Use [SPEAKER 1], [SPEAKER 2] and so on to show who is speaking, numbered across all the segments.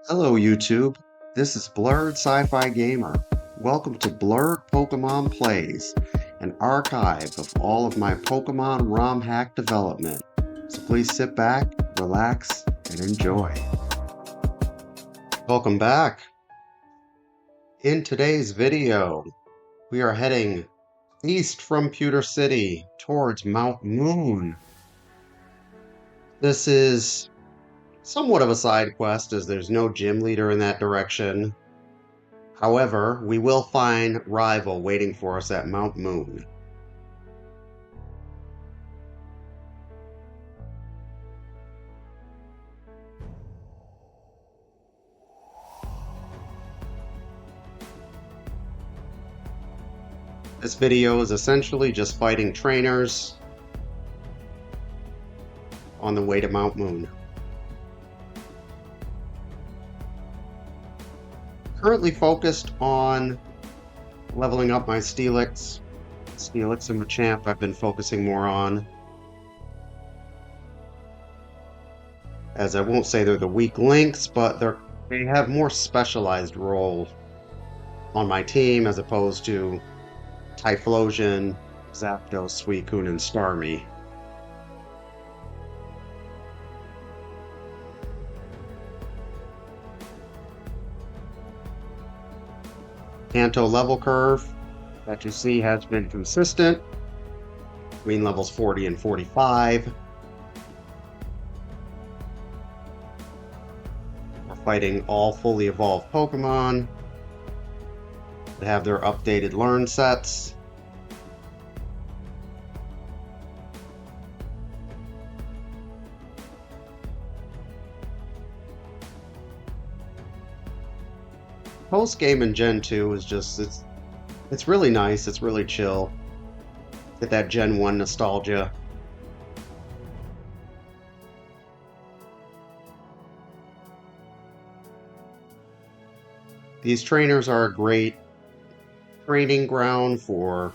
[SPEAKER 1] Hello YouTube, this is Blurred Sci-Fi Gamer. Welcome to Blurred Pokemon Plays, an archive of all of my Pokemon ROM hack development. So please sit back, relax, and enjoy. Welcome back. In today's video, we are heading east from Pewter City towards Mount Moon. This is somewhat of a side quest as there's no gym leader in that direction. However, we will find Rival waiting for us at Mount Moon. This video is essentially just fighting trainers on the way to Mount Moon. Currently focused on leveling up my Steelix. Steelix and Machamp I've been focusing more on. As I won't say they're the weak links, but they have more specialized role on my team as opposed to Typhlosion, Zapdos, Suicune, and Starmie. Kanto level curve that you see has been consistent between levels 40 and 45. We're fighting all fully evolved Pokemon that have their updated learn sets. Post game in Gen 2 is just it's really nice, it's really chill. Get that Gen 1 nostalgia. These trainers are a great training ground for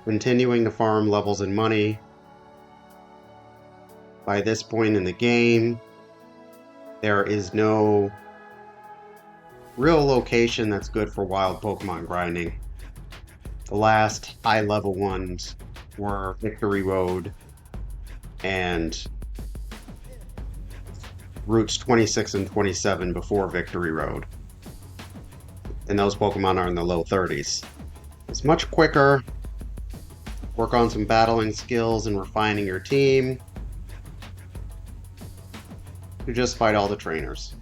[SPEAKER 1] continuing to farm levels and money. By this point in the game, there is no real location that's good for wild Pokemon grinding. The last high level ones were Victory Road and routes 26 and 27 before Victory Road. And those Pokemon are in the low 30s. It's much quicker. Work on some battling skills and refining your team. You just fight all the trainers.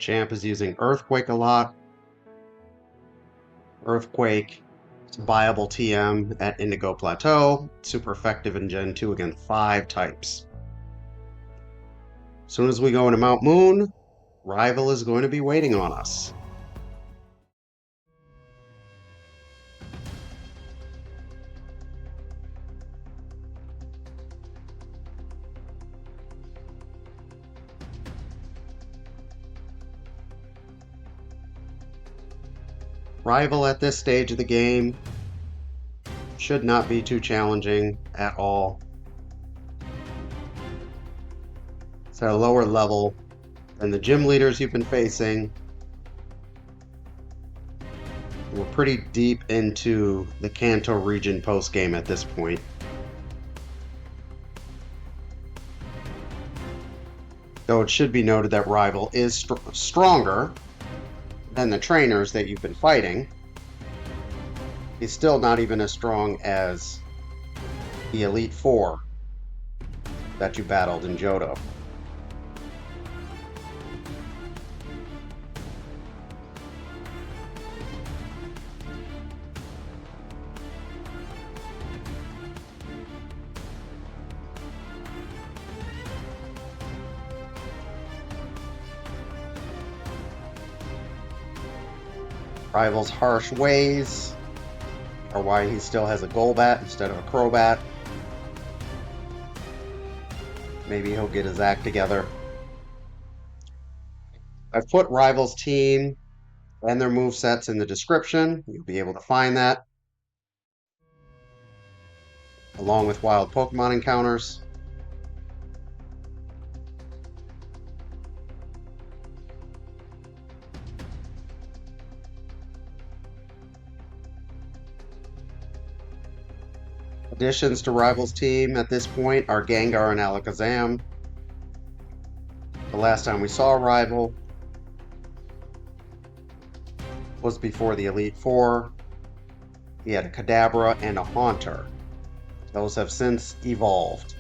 [SPEAKER 1] Champ is using Earthquake a lot. Earthquake is a viable TM at Indigo Plateau. Super effective in Gen 2 against 5 types. As soon as we go into Mount Moon, Rival is going to be waiting on us. Rival at this stage of the game should not be too challenging at all. It's at a lower level than the gym leaders you've been facing. We're pretty deep into the Kanto region post-game at this point. Though it should be noted that Rival is stronger than the trainers that you've been fighting. He's still not even as strong as the Elite Four that you battled in Johto. Rival's harsh ways are why he still has a Golbat instead of a Crobat. Maybe he'll get his act together. I've put Rival's team and their movesets in the description. You'll be able to find that, along with wild Pokemon encounters. Additions to Rival's team at this point are Gengar and Alakazam. The last time we saw Rival was before the Elite Four. He had a Kadabra and a Haunter. Those have since evolved.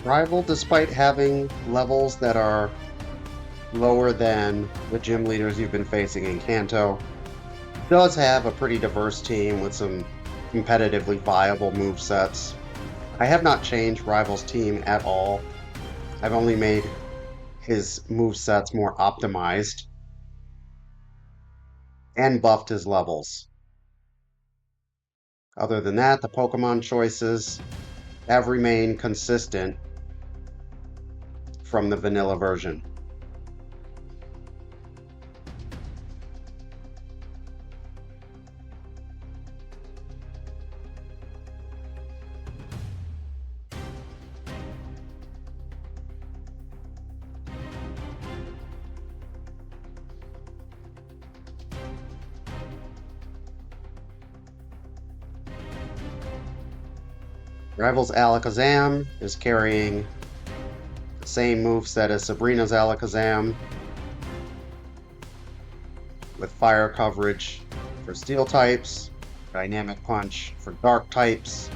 [SPEAKER 1] Rival, despite having levels that are lower than the gym leaders you've been facing in Kanto, does have a pretty diverse team with some competitively viable movesets. I have not changed Rival's team at all. I've only made his movesets more optimized and buffed his levels. Other than that, the Pokemon choices have remained consistent from the vanilla version. Rival's Alakazam is carrying the same moveset as Sabrina's Alakazam, with fire coverage for steel types, dynamic punch for dark types.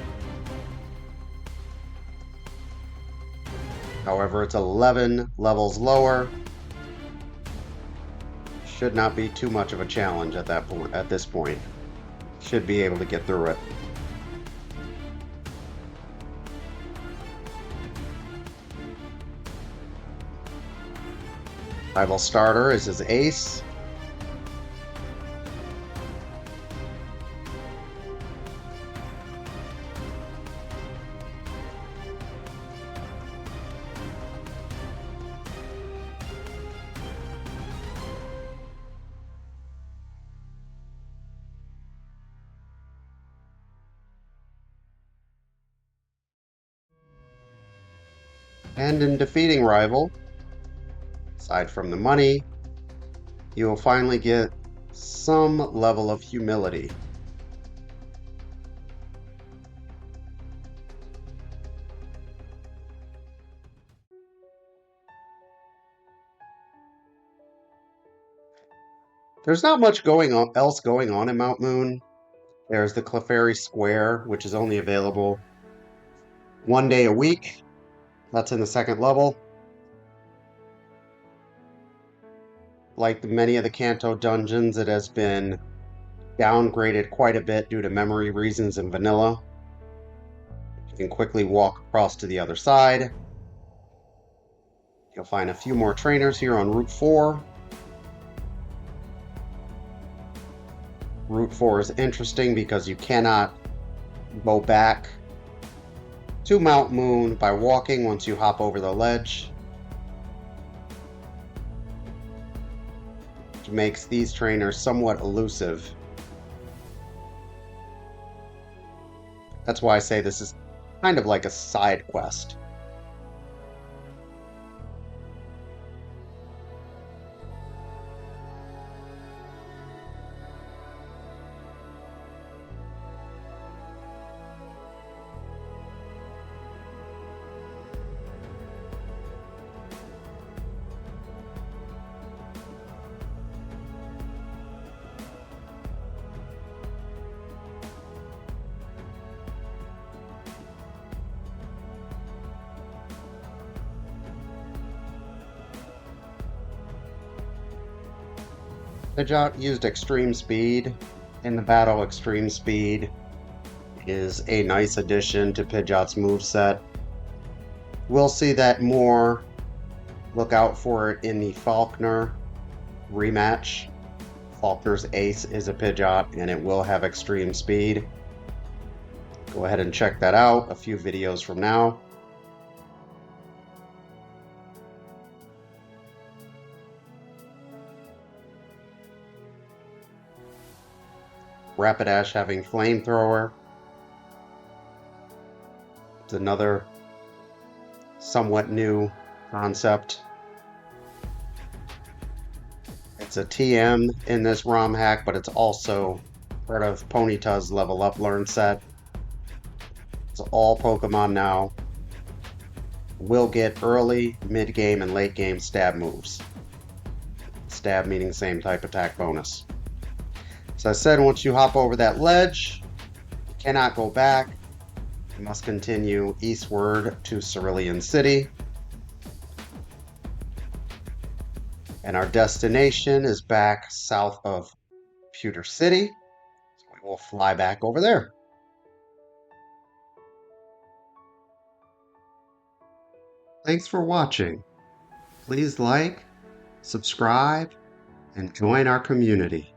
[SPEAKER 1] However, it's 11 levels lower. Should not be too much of a challenge at that point. At this point, should be able to get through it. Rival starter is his ace. And in defeating Rival, aside from the money, you will finally get some level of humility. There's not much else going on in Mount Moon. There's the Clefairy Square, which is only available one day a week. That's in the second level. Like many of the Kanto dungeons, it has been downgraded quite a bit due to memory reasons in vanilla. You can quickly walk across to the other side. You'll find a few more trainers here on Route 4. Route 4 is interesting because you cannot go back to Mount Moon by walking once you hop over the ledge, which makes these trainers somewhat elusive. That's why I say this is kind of like a side quest. Pidgeot used Extreme Speed in the battle. Extreme Speed is a nice addition to Pidgeot's moveset. We'll see that more. Look out for it in the Falkner rematch. Falkner's Ace is a Pidgeot, and it will have Extreme Speed. Go ahead and check that out a few videos from now. Rapidash having Flamethrower. It's another somewhat new concept. It's a TM in this ROM hack, but it's also part of Ponyta's Level Up Learn set. So all Pokemon now will get early, mid-game, and late-game stab moves. Stab meaning same type attack bonus. So I said, once you hop over that ledge, you cannot go back. You must continue eastward to Cerulean City. And our destination is back south of Pewter City. So we will fly back over there. Thanks for watching. Please like, subscribe, and join our community.